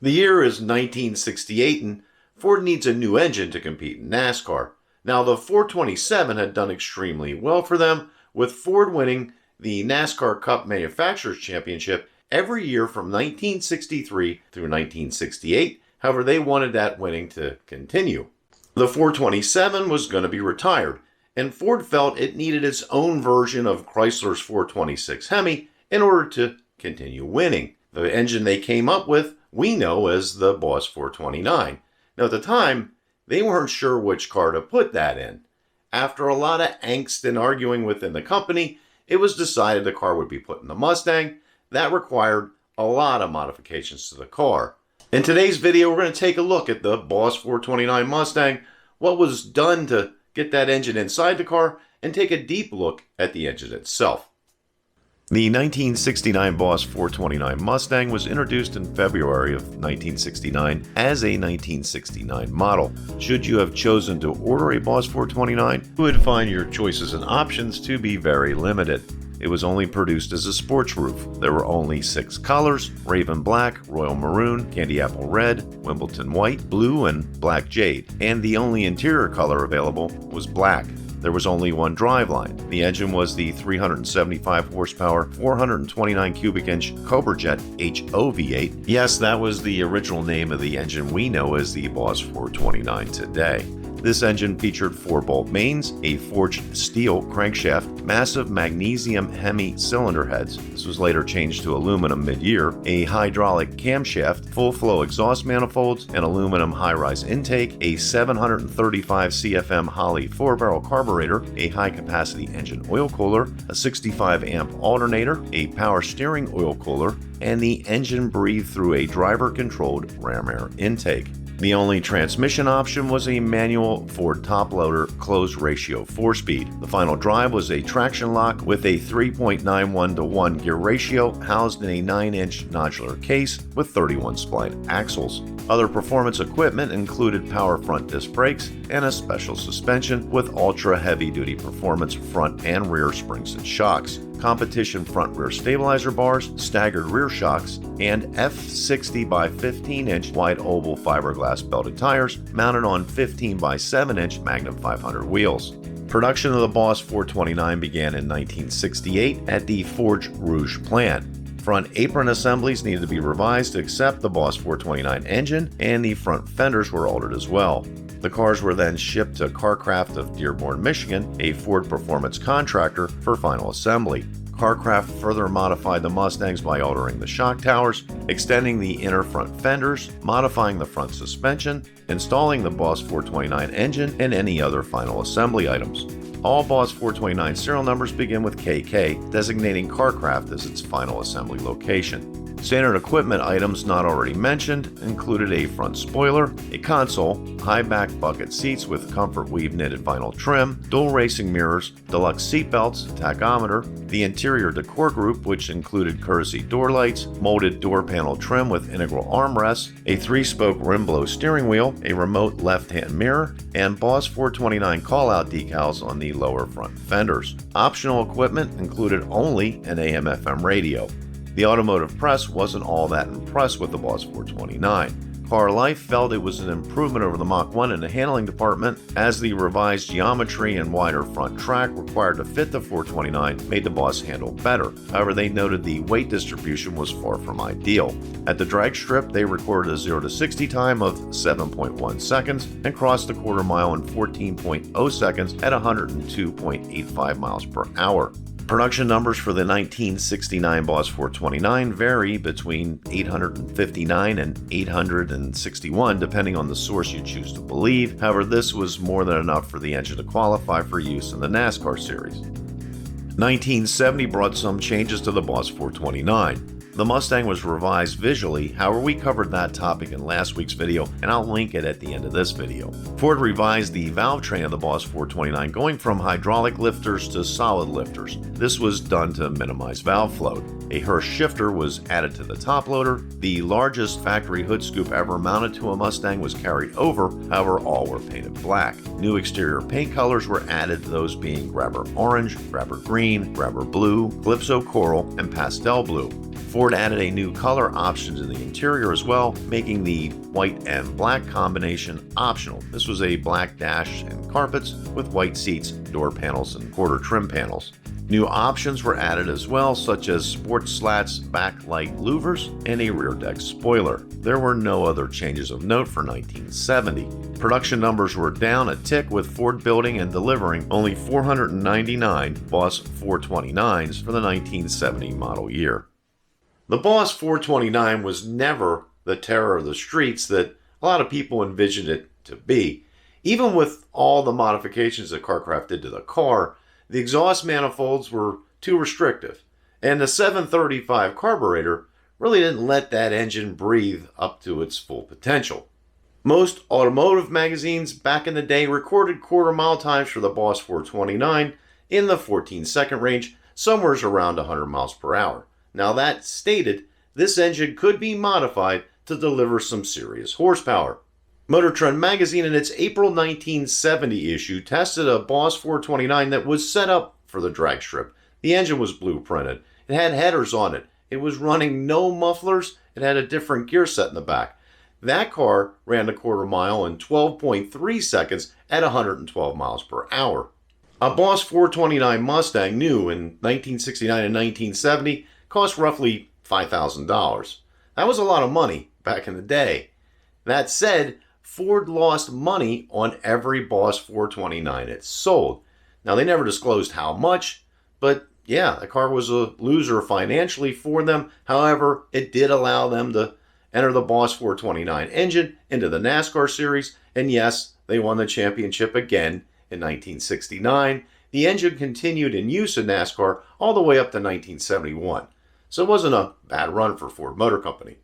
The year is 1968 and Ford needs a new engine to compete in NASCAR. Now the 427 had done extremely well for them, with Ford winning the NASCAR Cup Manufacturers Championship every year from 1963 through 1968. However, they wanted that winning to continue. The 427 was going to be retired, and Ford felt it needed its own version of Chrysler's 426 HEMI in order to continue winning. The engine they came up with, we know as the Boss 429. Now at the time, they weren't sure which car to put that in. After a lot of angst and arguing within the company, it was decided the car would be put in the Mustang. That required a lot of modifications to the car. In today's video, we're going to take a look at the Boss 429 Mustang, what was done to get that engine inside the car, and take a deep look at the engine itself. The 1969 Boss 429 Mustang was introduced in February of 1969 as a 1969 model. Should you have chosen to order a Boss 429, you would find your choices and options to be very limited. It was only produced as a sports roof. There were only 6 colors: Raven Black, Royal Maroon, Candy Apple Red, Wimbledon White, Blue, and Black Jade. And the only interior color available was black. There was only one driveline. The engine was the 375 horsepower, 429 cubic inch Cobra Jet HO V8. Yes, that was the original name of the engine we know as the Boss 429 today. This engine featured 4-bolt mains, a forged steel crankshaft, massive magnesium HEMI cylinder heads. This was later changed to aluminum mid-year, a hydraulic camshaft, full-flow exhaust manifolds, an aluminum high-rise intake, a 735 CFM Holley 4-barrel carburetor, a high-capacity engine oil cooler, a 65-amp alternator, a power steering oil cooler, and the engine breathed through a driver-controlled ram air intake. The only transmission option was a manual Ford top-loader closed-ratio 4-speed. The final drive was a traction lock with a 3.91:1 gear ratio housed in a 9-inch nodular case with 31 spline axles. Other performance equipment included power front disc brakes and a special suspension with ultra heavy-duty performance front and rear springs and shocks, competition front-rear stabilizer bars, staggered rear shocks, and F60 by 15-inch wide oval fiberglass belted tires mounted on 15 by 7-inch Magnum 500 wheels. Production of the Boss 429 began in 1968 at the Forge Rouge plant. Front apron assemblies needed to be revised to accept the Boss 429 engine, and the front fenders were altered as well. The cars were then shipped to CarCraft of Dearborn, Michigan, a Ford Performance contractor, for final assembly. CarCraft further modified the Mustangs by altering the shock towers, extending the inner front fenders, modifying the front suspension, installing the Boss 429 engine, and any other final assembly items. All Boss 429 serial numbers begin with KK, designating CarCraft as its final assembly location. Standard equipment items not already mentioned included a front spoiler, a console, high back bucket seats with comfort weave knitted vinyl trim, dual racing mirrors, deluxe seat belts, tachometer, the interior decor group which included courtesy door lights, molded door panel trim with integral armrests, a 3-spoke rim blow steering wheel, a remote left-hand mirror, and Boss 429 call-out decals on the lower front fenders. Optional equipment included only an AM/FM radio. The automotive press wasn't all that impressed with the Boss 429. Car Life felt it was an improvement over the Mach 1 in the handling department, as the revised geometry and wider front track required to fit the 429 made the Boss handle better. However, they noted the weight distribution was far from ideal. At the drag strip, they recorded a 0 to 60 time of 7.1 seconds and crossed the quarter mile in 14.0 seconds at 102.85 miles per hour. Production numbers for the 1969 Boss 429 vary between 859 and 861 depending on the source you choose to believe. However, this was more than enough for the engine to qualify for use in the NASCAR series. 1970 brought some changes to the Boss 429. The Mustang was revised visually, however we covered that topic in last week's video and I'll link it at the end of this video. Ford revised the valve train of the Boss 429 going from hydraulic lifters to solid lifters. This was done to minimize valve float. A Hirsch shifter was added to the top loader. The largest factory hood scoop ever mounted to a Mustang was carried over, however all were painted black. New exterior paint colors were added, those being Grabber Orange, Grabber Green, Grabber Blue, Calypso Coral, and Pastel Blue. Ford added a new color option to the interior as well, making the white and black combination optional. This was a black dash and carpets with white seats, door panels, and quarter trim panels. New options were added as well, such as sport slats, backlight louvers, and a rear deck spoiler. There were no other changes of note for 1970. Production numbers were down a tick, with Ford building and delivering only 499 Boss 429s for the 1970 model year. The Boss 429 was never the terror of the streets that a lot of people envisioned it to be. Even with all the modifications that Carcraft did to the car, the exhaust manifolds were too restrictive, and the 735 carburetor really didn't let that engine breathe up to its full potential. Most automotive magazines back in the day recorded quarter-mile times for the Boss 429 in the 14-second range, somewhere around 100 miles per hour. Now that stated, this engine could be modified to deliver some serious horsepower. Motor Trend magazine in its April 1970 issue tested a Boss 429 that was set up for the drag strip. The engine was blueprinted. It had headers on it. It was running no mufflers. It had a different gear set in the back. That car ran a quarter mile in 12.3 seconds at 112 miles per hour. A Boss 429 Mustang new in 1969 and 1970 cost roughly $5,000. That was a lot of money back in the day. That said, Ford lost money on every Boss 429 it sold. Now, they never disclosed how much, but yeah, the car was a loser financially for them. However, it did allow them to enter the Boss 429 engine into the NASCAR series, and yes, they won the championship again in 1969. The engine continued in use in NASCAR all the way up to 1971. So it wasn't a bad run for Ford Motor Company.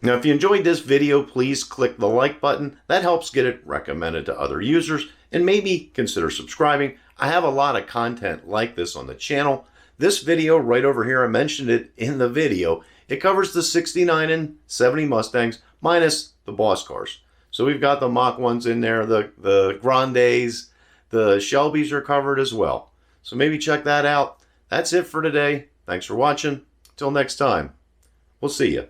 Now, if you enjoyed this video, please click the like button. That helps get it recommended to other users, and maybe consider subscribing. I have a lot of content like this on the channel. This video right over here, I mentioned it in the video. It covers the 69 and 70 Mustangs minus the Boss cars. So we've got the Mach 1s in there, the Grandes, the Shelbys are covered as well. So maybe check that out. That's it for today. Thanks for watching. Till next time, we'll see you.